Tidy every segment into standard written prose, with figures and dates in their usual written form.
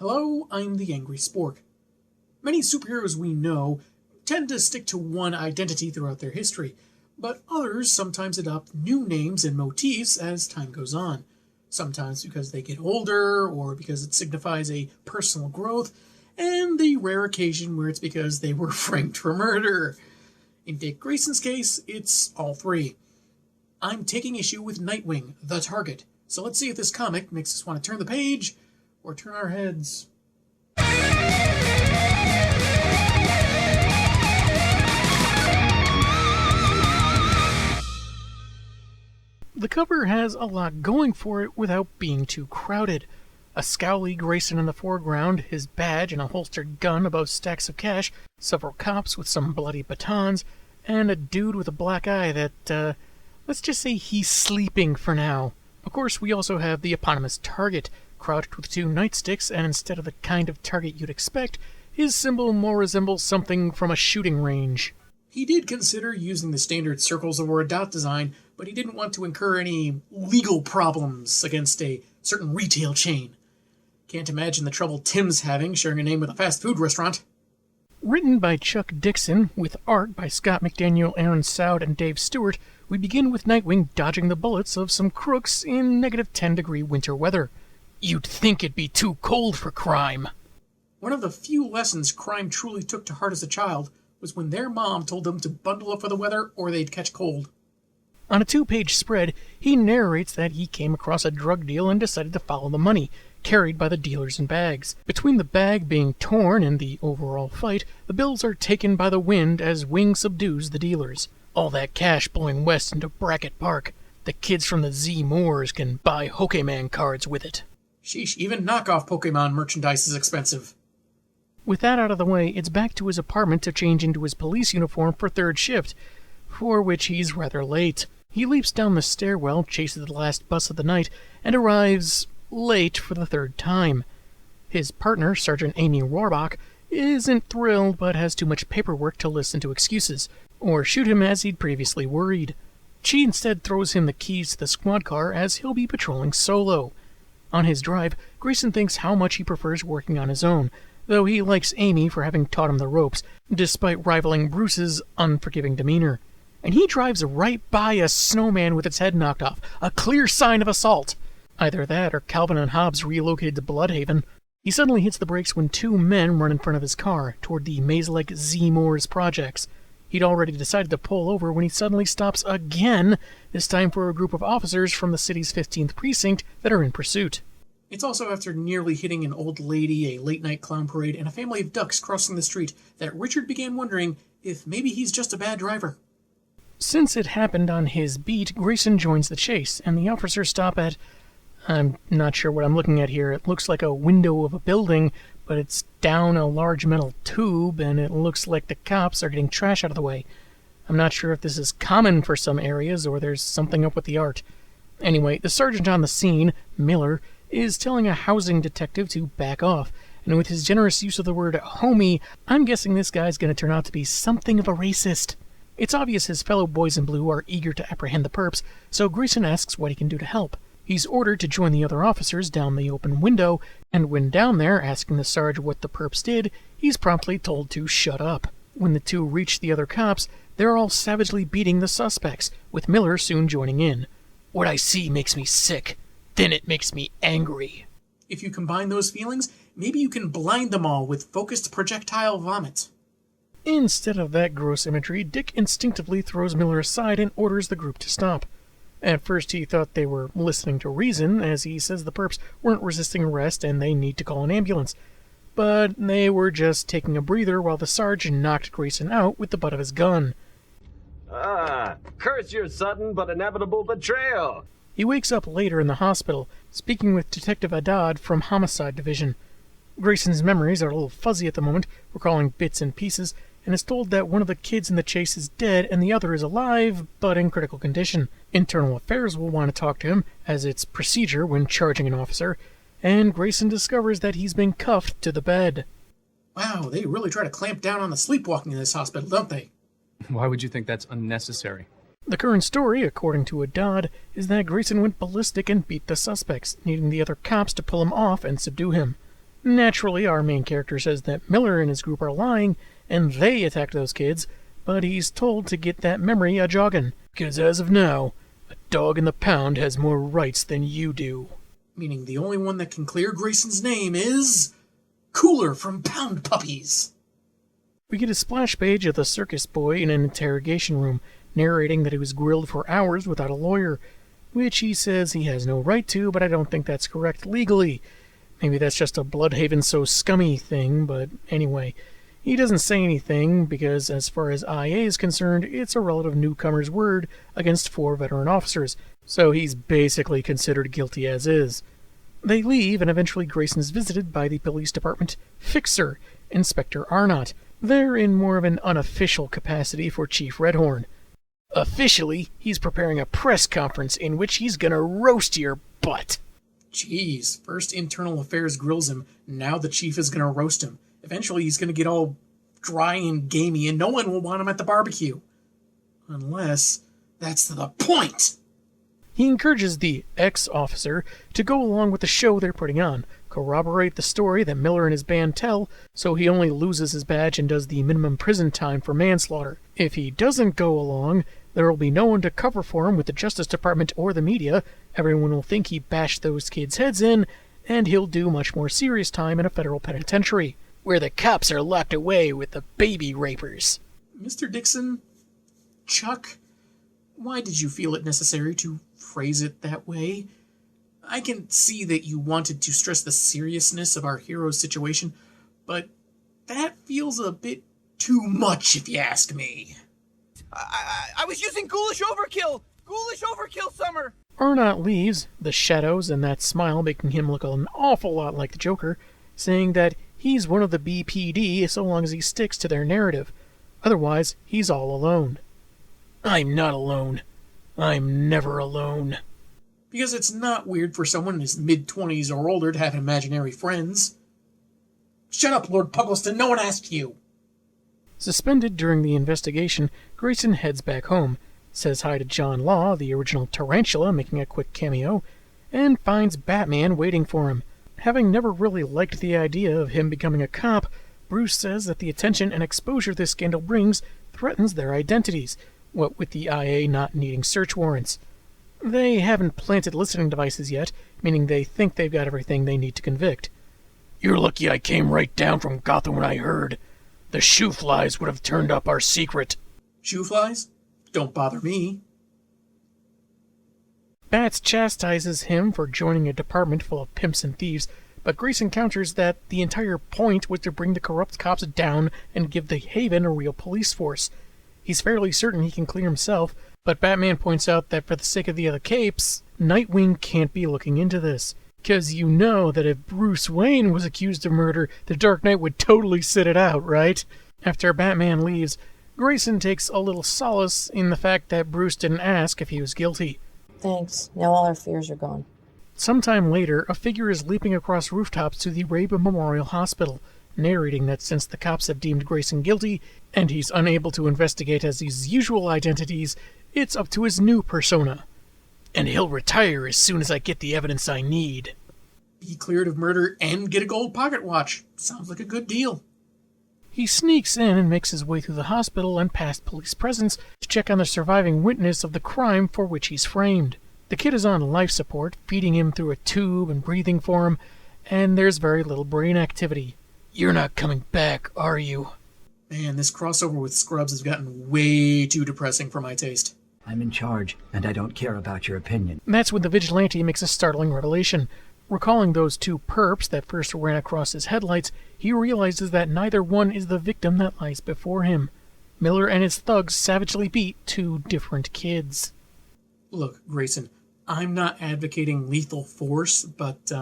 Hello, I'm the Angry Spork. Many superheroes we know tend to stick to one identity throughout their history, but others sometimes adopt new names and motifs as time goes on. Sometimes because they get older, or because it signifies a personal growth, and the rare occasion where it's because they were framed for murder. In Dick Grayson's case, it's all three. I'm taking issue with Nightwing, the target, so let's see if this comic makes us want to turn the page, or turn our heads. The cover has a lot going for it without being too crowded. A scowly Grayson in the foreground, his badge and a holstered gun above stacks of cash, several cops with some bloody batons, and a dude with a black eye that, let's just say he's sleeping for now. Of course, we also have the eponymous target, crouched with two nightsticks, and instead of the kind of target you'd expect, his symbol more resembles something from a shooting range. He did consider using the standard circles over a dot design, but he didn't want to incur any legal problems against a certain retail chain. Can't imagine the trouble Tim's having sharing a name with a fast food restaurant. Written by Chuck Dixon, with art by Scott McDaniel, Aaron Soud, and Dave Stewart, we begin with Nightwing dodging the bullets of some crooks in negative 10-degree winter weather. You'd think it'd be too cold for crime. One of the few lessons crime truly took to heart as a child was when their mom told them to bundle up for the weather or they'd catch cold. On a 2-page spread, he narrates that he came across a drug deal and decided to follow the money, carried by the dealers in bags. Between the bag being torn and the overall fight, the bills are taken by the wind as Wing subdues the dealers. All that cash blowing west into Brackett Park. The kids from the Z Moors can buy Pokemon cards with it. Sheesh, even knockoff Pokemon merchandise is expensive. With that out of the way, it's back to his apartment to change into his police uniform for third shift, for which he's rather late. He leaps down the stairwell, chases the last bus of the night, and arrives late for the third time. His partner, Sergeant Amy Rohrbach, isn't thrilled but has too much paperwork to listen to excuses, or shoot him as he'd previously worried. She instead throws him the keys to the squad car as he'll be patrolling solo. On his drive, Grayson thinks how much he prefers working on his own, though he likes Amy for having taught him the ropes, despite rivaling Bruce's unforgiving demeanor. And he drives right by a snowman with its head knocked off, a clear sign of assault. Either that or Calvin and Hobbes relocated to Bludhaven. He suddenly hits the brakes when two men run in front of his car, toward the maze-like Z Moors projects. He'd already decided to pull over when he suddenly stops again, this time for a group of officers from the city's 15th precinct that are in pursuit. It's also after nearly hitting an old lady, a late-night clown parade, and a family of ducks crossing the street that Richard began wondering if maybe he's just a bad driver. Since it happened on his beat, Grayson joins the chase, and the officers stop at... I'm not sure what I'm looking at here. It looks like a window of a building, but it's down a large metal tube, and it looks like the cops are getting trash out of the way. I'm not sure if this is common for some areas, or there's something up with the art. Anyway, the sergeant on the scene, Miller, is telling a housing detective to back off, and with his generous use of the word homie, I'm guessing this guy's going to turn out to be something of a racist. It's obvious his fellow boys in blue are eager to apprehend the perps, so Grayson asks what he can do to help. He's ordered to join the other officers down the open window, and when down there asking the Sarge what the perps did, he's promptly told to shut up. When the two reach the other cops, they're all savagely beating the suspects, with Miller soon joining in. What I see makes me sick. Then it makes me angry. If you combine those feelings, maybe you can blind them all with focused projectile vomit. Instead of that gross imagery, Dick instinctively throws Miller aside and orders the group to stop. At first he thought they were listening to reason, as he says the perps weren't resisting arrest and they need to call an ambulance. But they were just taking a breather while the Sarge knocked Grayson out with the butt of his gun. Curse your sudden but inevitable betrayal! He wakes up later in the hospital, speaking with Detective Haddad from Homicide Division. Grayson's memories are a little fuzzy at the moment, recalling bits and pieces, and is told that one of the kids in the chase is dead and the other is alive, but in critical condition. Internal Affairs will want to talk to him, as it's procedure when charging an officer, and Grayson discovers that he's been cuffed to the bed. Wow, they really try to clamp down on the sleepwalking in this hospital, don't they? Why would you think that's unnecessary? The current story, according to Haddad, is that Grayson went ballistic and beat the suspects, needing the other cops to pull him off and subdue him. Naturally, our main character says that Miller and his group are lying, and they attacked those kids, but he's told to get that memory a-joggin', because as of now, a dog in the pound has more rights than you do. Meaning the only one that can clear Grayson's name is... Cooler from Pound Puppies. We get a splash page of the circus boy in an interrogation room, narrating that he was grilled for hours without a lawyer, which he says he has no right to, but I don't think that's correct legally. Maybe that's just a Bludhaven so scummy thing, but anyway. He doesn't say anything, because as far as IA is concerned, it's a relative newcomer's word against 4 veteran officers, so he's basically considered guilty as is. They leave, and eventually Grayson is visited by the police department fixer, Inspector Arnott. They're in more of an unofficial capacity for Chief Redhorn. Officially, he's preparing a press conference in which he's gonna roast your butt. Jeez, first Internal Affairs grills him, now the chief is gonna roast him. Eventually he's gonna get all dry and gamey and no one will want him at the barbecue. Unless that's the point! He encourages the ex-officer to go along with the show they're putting on, corroborate the story that Miller and his band tell, so he only loses his badge and does the minimum prison time for manslaughter. If he doesn't go along, there will be no one to cover for him with the Justice Department or the media. Everyone will think he bashed those kids' heads in, and he'll do much more serious time in a federal penitentiary, where the cops are locked away with the baby rapers. Mr. Dixon? Chuck? Why did you feel it necessary to phrase it that way? I can see that you wanted to stress the seriousness of our hero's situation, but that feels a bit too much if you ask me. I was using ghoulish overkill! Ghoulish overkill, Summer! Arnott leaves, the shadows and that smile making him look an awful lot like the Joker, saying that he's one of the BPD so long as he sticks to their narrative. Otherwise, he's all alone. I'm not alone. I'm never alone. Because it's not weird for someone in his mid-20s or older to have imaginary friends. Shut up, Lord Puggleston, no one asked you! Suspended during the investigation, Grayson heads back home, says hi to John Law, the original Tarantula, making a quick cameo, and finds Batman waiting for him. Having never really liked the idea of him becoming a cop, Bruce says that the attention and exposure this scandal brings threatens their identities, what with the IA not needing search warrants. They haven't planted listening devices yet, meaning they think they've got everything they need to convict. You're lucky I came right down from Gotham when I heard. The shoe flies would have turned up our secret. Shoe flies? Don't bother me. Bats chastises him for joining a department full of pimps and thieves, but Grayson counters that the entire point was to bring the corrupt cops down and give the Haven a real police force. He's fairly certain he can clear himself, but Batman points out that for the sake of the other capes, Nightwing can't be looking into this. Because you know that if Bruce Wayne was accused of murder, the Dark Knight would totally sit it out, right? After Batman leaves, Grayson takes a little solace in the fact that Bruce didn't ask if he was guilty. Thanks. Now all our fears are gone. Sometime later, a figure is leaping across rooftops to the Rabe Memorial Hospital, narrating that since the cops have deemed Grayson guilty, and he's unable to investigate as his usual identities, it's up to his new persona. And he'll retire as soon as I get the evidence I need. Be cleared of murder and get a gold pocket watch. Sounds like a good deal. He sneaks in and makes his way through the hospital and past police presence to check on the surviving witness of the crime for which he's framed. The kid is on life support, feeding him through a tube and breathing for him, and there's very little brain activity. You're not coming back, are you? Man, this crossover with Scrubs has gotten way too depressing for my taste. I'm in charge, and I don't care about your opinion. That's when the vigilante makes a startling revelation. Recalling those 2 perps that first ran across his headlights, he realizes that neither one is the victim that lies before him. Miller and his thugs savagely beat 2 different kids. Look, Grayson, I'm not advocating lethal force, but,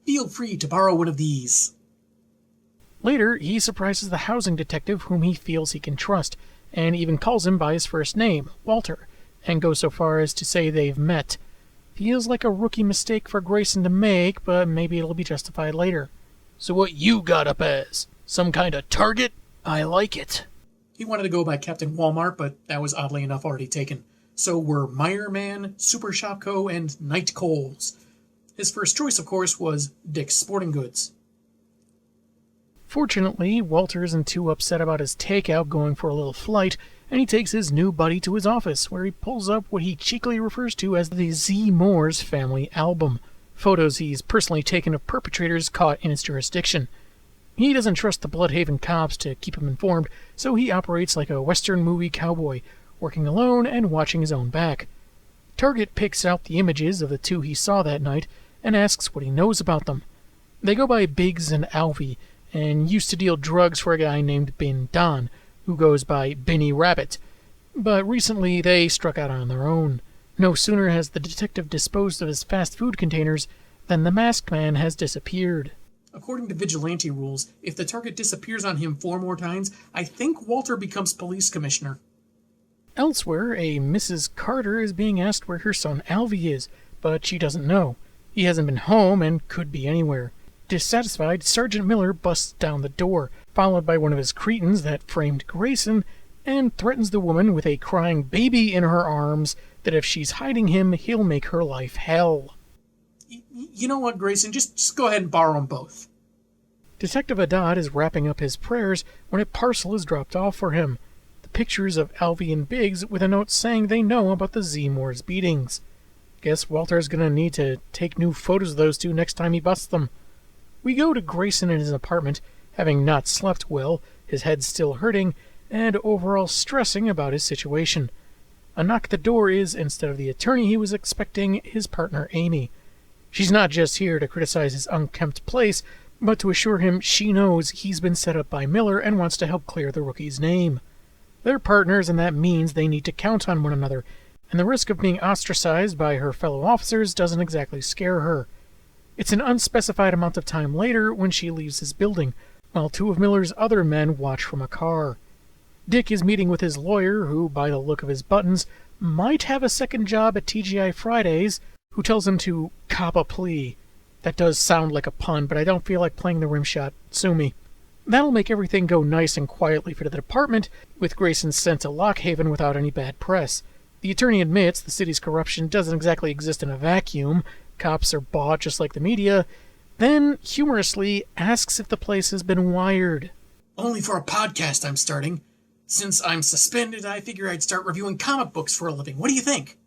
feel free to borrow one of these. Later, he surprises the housing detective whom he feels he can trust, and even calls him by his first name, Walter, and goes so far as to say they've met. Feels like a rookie mistake for Grayson to make, but maybe it'll be justified later. So what you got up as? Some kind of target? I like it. He wanted to go by Captain Walmart, but that was oddly enough already taken. So were Meyerman, Super Shopco, and Night Coles. His first choice, of course, was Dick's Sporting Goods. Fortunately, Walter isn't too upset about his takeout going for a little flight, and he takes his new buddy to his office, where he pulls up what he cheekily refers to as the Z. Moore's family album, photos he's personally taken of perpetrators caught in his jurisdiction. He doesn't trust the Bludhaven cops to keep him informed, so he operates like a Western movie cowboy, working alone and watching his own back. Target picks out the images of the two he saw that night and asks what he knows about them. They go by Biggs and Alvy, and used to deal drugs for a guy named Bin Don, who goes by Binny Rabbit. But recently they struck out on their own. No sooner has the detective disposed of his fast food containers than the masked man has disappeared. According to vigilante rules, if the target disappears on him 4 more times, I think Walter becomes police commissioner. Elsewhere, a Mrs. Carter is being asked where her son Alvy is, but she doesn't know. He hasn't been home and could be anywhere. Dissatisfied, Sergeant Miller busts down the door, followed by one of his cretins that framed Grayson, and threatens the woman with a crying baby in her arms that if she's hiding him, he'll make her life hell. You know what, Grayson? Just go ahead and borrow them both. Detective Haddad is wrapping up his prayers when a parcel is dropped off for him. The pictures of Alvy and Biggs with a note saying they know about the Z. Moore's beatings. Guess Walter's gonna need to take new photos of those two next time he busts them. We go to Grayson in his apartment, having not slept well, his head still hurting, and overall stressing about his situation. A knock at the door is, instead of the attorney he was expecting, his partner Amy. She's not just here to criticize his unkempt place, but to assure him she knows he's been set up by Miller and wants to help clear the rookie's name. They're partners, and that means they need to count on one another, and the risk of being ostracized by her fellow officers doesn't exactly scare her. It's an unspecified amount of time later when she leaves his building, while 2 of Miller's other men watch from a car. Dick is meeting with his lawyer, who, by the look of his buttons, might have a second job at TGI Fridays, who tells him to cop a plea. That does sound like a pun, but I don't feel like playing the rim shot. Sue me. That'll make everything go nice and quietly for the department, with Grayson sent to Lockhaven without any bad press. The attorney admits the city's corruption doesn't exactly exist in a vacuum. Cops are bought just like the media, then humorously asks if the place has been wired. Only for a podcast I'm starting. Since I'm suspended, I figure I'd start reviewing comic books for a living. What do you think?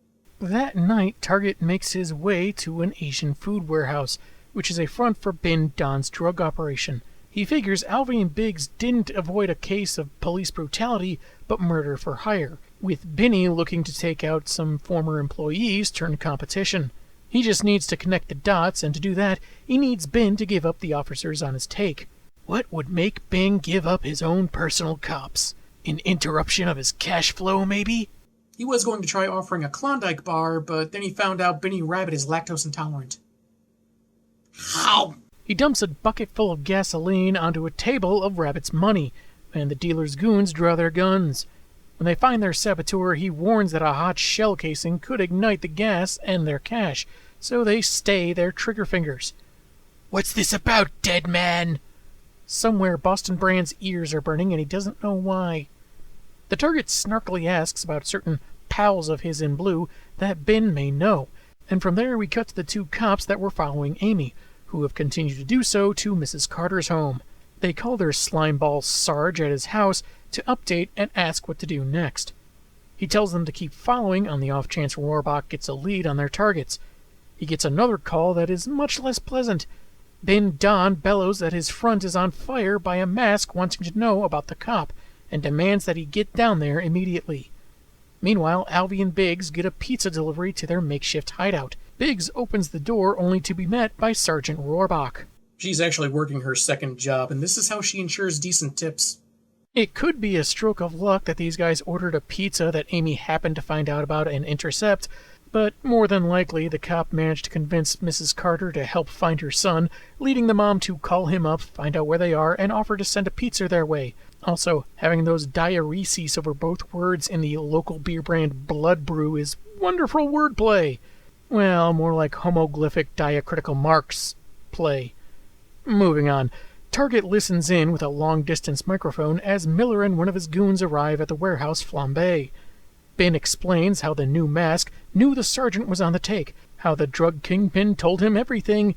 That night, Target makes his way to an Asian food warehouse, which is a front for Bin Don's drug operation. He figures Alvy and Biggs didn't avoid a case of police brutality, but murder for hire, with Binny looking to take out some former employees turned competition. He just needs to connect the dots, and to do that, he needs Bin to give up the officers on his take. What would make Bin give up his own personal cops? An interruption of his cash flow, maybe? He was going to try offering a Klondike bar, but then he found out Binny Rabbit is lactose intolerant. How? He dumps a bucket full of gasoline onto a table of Rabbit's money, and the dealer's goons draw their guns. When they find their saboteur, he warns that a hot shell casing could ignite the gas and their cash, so they stay their trigger fingers. What's this about, dead man? Somewhere Boston Brand's ears are burning, and he doesn't know why. The target snarkily asks about certain pals of his in blue that Bin may know, and from there we cut to the 2 cops that were following Amy, who have continued to do so to Mrs. Carter's home. They call their slimeball Sarge at his house to update and ask what to do next. He tells them to keep following on the off chance Rohrbach gets a lead on their targets. He gets another call that is much less pleasant. Bin Don bellows that his front is on fire by a mask wanting to know about the cop, and demands that he get down there immediately. Meanwhile, Alvy and Biggs get a pizza delivery to their makeshift hideout. Biggs opens the door only to be met by Sergeant Rohrbach. She's actually working her second job, and this is how she ensures decent tips. It could be a stroke of luck that these guys ordered a pizza that Amy happened to find out about and intercept, but more than likely the cop managed to convince Mrs. Carter to help find her son, leading the mom to call him up, find out where they are, and offer to send a pizza their way. Also, having those diaereses over both words in the local beer brand Blood Brew is wonderful wordplay. Well, more like homoglyphic diacritical marks play. Moving on. Target listens in with a long-distance microphone as Miller and one of his goons arrive at the warehouse flambe. Bin explains how the new mask knew the sergeant was on the take, how the drug kingpin told him everything,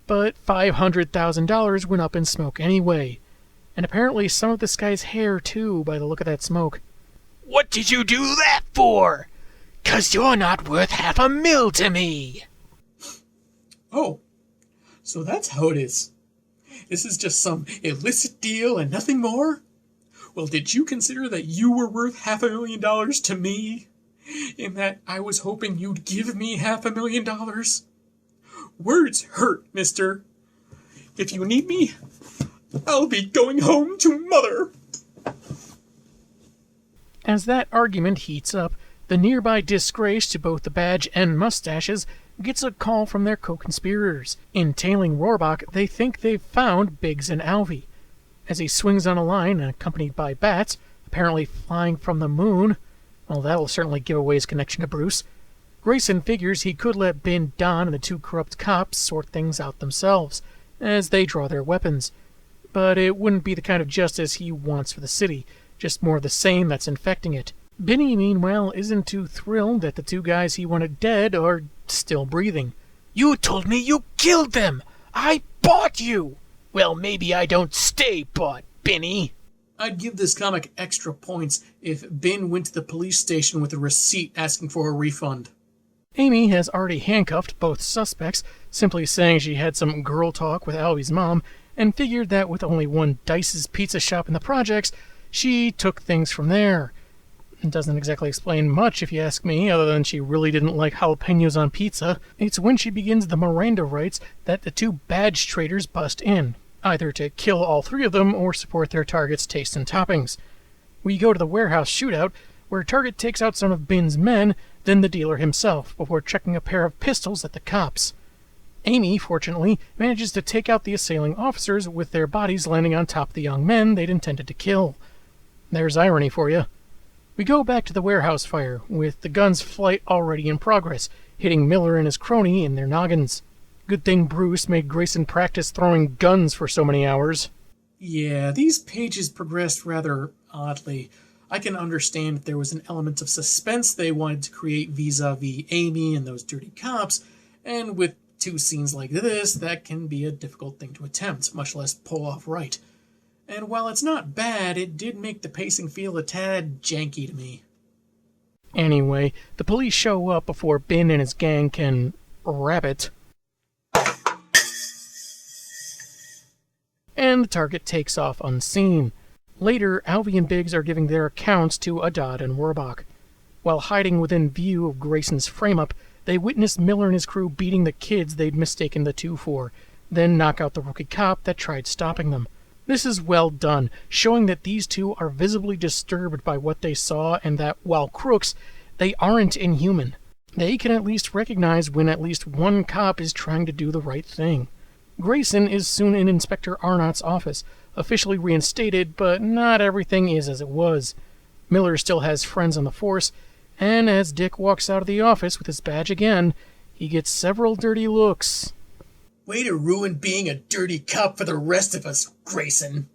but $500,000 went up in smoke anyway. And apparently some of this guy's hair, too, by the look of that smoke. What did you do that for? 'Cause you're not worth $500,000 to me. Oh, so that's how it is. This is just some illicit deal and nothing more? Well, did you consider that you were worth $500,000 to me? In that I was hoping you'd give me $500,000? Words hurt, mister. If you need me, I'll be going home to Mother. As that argument heats up, the nearby disgrace to both the badge and mustaches gets a call from their co-conspirators. Entailing Rohrbach, they think they've found Biggs and Alvy. As he swings on a line, accompanied by bats, apparently flying from the moon, well, that'll certainly give away his connection to Bruce, Grayson figures he could let Ben, Don, and the two corrupt cops sort things out themselves, as they draw their weapons. But it wouldn't be the kind of justice he wants for the city, just more of the same that's infecting it. Benny, meanwhile, isn't too thrilled that the two guys he wanted dead are still breathing. You told me you killed them! I bought you! Well, maybe I don't stay bought, Benny. I'd give this comic extra points if Ben went to the police station with a receipt asking for a refund. Amy has already handcuffed both suspects, simply saying she had some girl talk with Alvy's mom, and figured that with only one Dice's pizza shop in the projects, she took things from there. It doesn't exactly explain much, if you ask me, other than she really didn't like jalapenos on pizza. It's when she begins the Miranda rights that the two badge traders bust in, either to kill all three of them or support their target's taste and toppings. We go to the warehouse shootout, where Target takes out some of Ben's men, then the dealer himself, before checking a pair of pistols at the cops. Amy, fortunately, manages to take out the assailing officers with their bodies landing on top of the young men they'd intended to kill. There's irony for you. We go back to the warehouse fire, with the gun's flight already in progress, hitting Miller and his crony in their noggins. Good thing Bruce made Grayson practice throwing guns for so many hours. Yeah, these pages progressed rather oddly. I can understand if there was an element of suspense they wanted to create vis-a-vis Amy and those dirty cops, and with two scenes like this, that can be a difficult thing to attempt, much less pull off right. And while it's not bad, it did make the pacing feel a tad janky to me. Anyway, the police show up before Ben and his gang can rabbit. And the target takes off unseen. Later, Alvy and Biggs are giving their accounts to Adad and Rohrbach. While hiding within view of Grayson's frame-up, they witness Miller and his crew beating the kids they'd mistaken the two for, then knock out the rookie cop that tried stopping them. This is well done, showing that these two are visibly disturbed by what they saw and that, while crooks, they aren't inhuman. They can at least recognize when at least one cop is trying to do the right thing. Grayson is soon in Inspector Arnott's office, officially reinstated, but not everything is as it was. Miller still has friends on the force, and as Dick walks out of the office with his badge again, he gets several dirty looks. Way to ruin being a dirty cop for the rest of us, Grayson.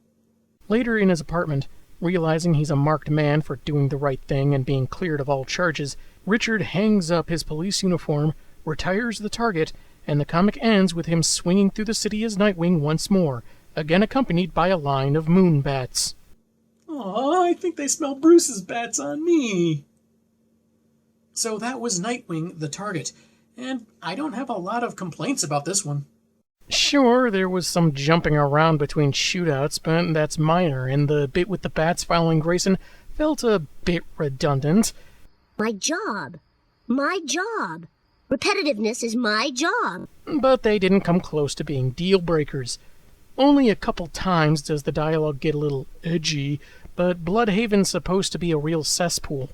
Later in his apartment, realizing he's a marked man for doing the right thing and being cleared of all charges, Richard hangs up his police uniform, retires the target, and the comic ends with him swinging through the city as Nightwing once more, again accompanied by a line of moon bats. Aw, I think they smell Bruce's bats on me. So that was Nightwing, the target, and I don't have a lot of complaints about this one. Sure, there was some jumping around between shootouts, but that's minor, and the bit with the bats following Grayson felt a bit redundant. My job. My job. Repetitiveness is my job. But they didn't come close to being deal breakers. Only a couple times does the dialogue get a little edgy, but Bludhaven's supposed to be a real cesspool.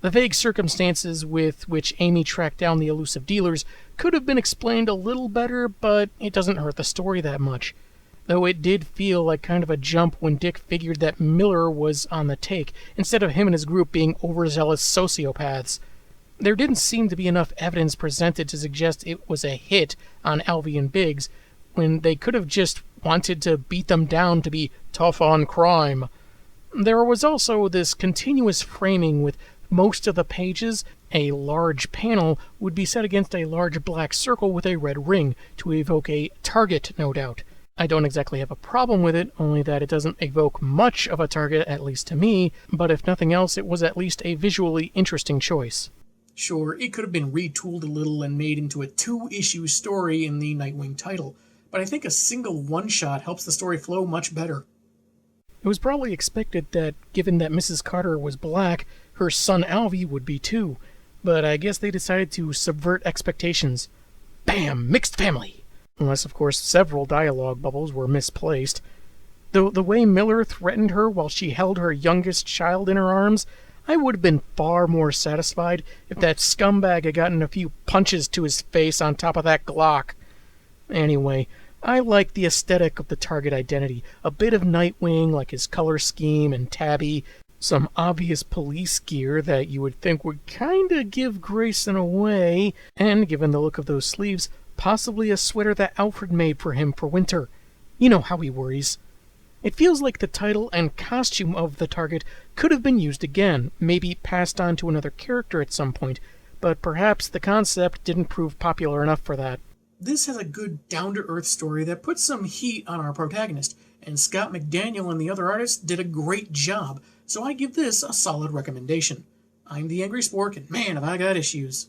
The vague circumstances with which Amy tracked down the elusive dealers could have been explained a little better, but it doesn't hurt the story that much. Though it did feel like kind of a jump when Dick figured that Miller was on the take, instead of him and his group being overzealous sociopaths. There didn't seem to be enough evidence presented to suggest it was a hit on Alvy and Biggs, when they could have just wanted to beat them down to be tough on crime. There was also this continuous framing with Most of the pages, a large panel would be set against a large black circle with a red ring to evoke a target, no doubt. I don't exactly have a problem with it, only that it doesn't evoke much of a target, at least to me, but if nothing else, it was at least a visually interesting choice. Sure, it could have been retooled a little and made into a 2-issue story in the Nightwing title, but I think a single one-shot helps the story flow much better. It was probably expected that, given that Mrs. Carter was black, her son Alvy would be too, but I guess they decided to subvert expectations. Bam! Mixed family! Unless, of course, several dialogue bubbles were misplaced. Though the way Miller threatened her while she held her youngest child in her arms, I would have been far more satisfied if that scumbag had gotten a few punches to his face on top of that Glock. Anyway, I like the aesthetic of the target identity. A bit of Nightwing, like his color scheme and tabby, some obvious police gear that you would think would kinda give Grayson away, and given the look of those sleeves, possibly a sweater that Alfred made for him for winter. You know how he worries. It feels like the title and costume of the target could have been used again, maybe passed on to another character at some point, but perhaps the concept didn't prove popular enough for that. This has a good down-to-earth story that puts some heat on our protagonist, and Scott McDaniel and the other artists did a great job, so I give this a solid recommendation. I'm the Angry Spork, and man, have I got issues.